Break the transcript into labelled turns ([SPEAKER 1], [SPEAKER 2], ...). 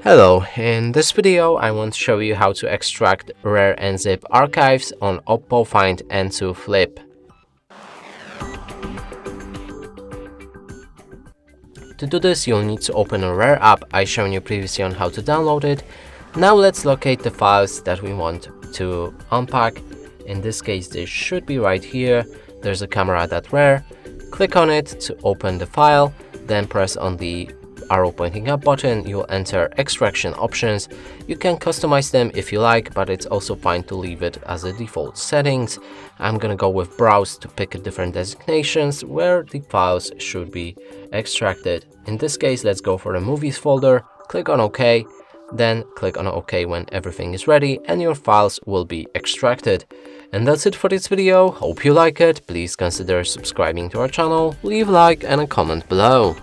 [SPEAKER 1] Hello, in this video I want to show you how to extract RAR and zip archives on OPPO Find N2 Flip. To do this, you'll need to open a RAR app I shown you previously on how to download it. Now let's locate the files that we want to unpack. In this case, they should be right here. There's a camera.rar. Click on it to open the file, then press on the arrow pointing up button. You'll enter extraction options. You can customize them if you like, but it's also fine to leave it as a default settings. I'm gonna go with browse to pick different designations where the files should be extracted. In this case, let's go for the movies folder. Click on OK, then click on OK when everything is ready and your files will be extracted. And that's it for this video. Hope you like it. Please consider subscribing to our channel, leave a like and a comment below.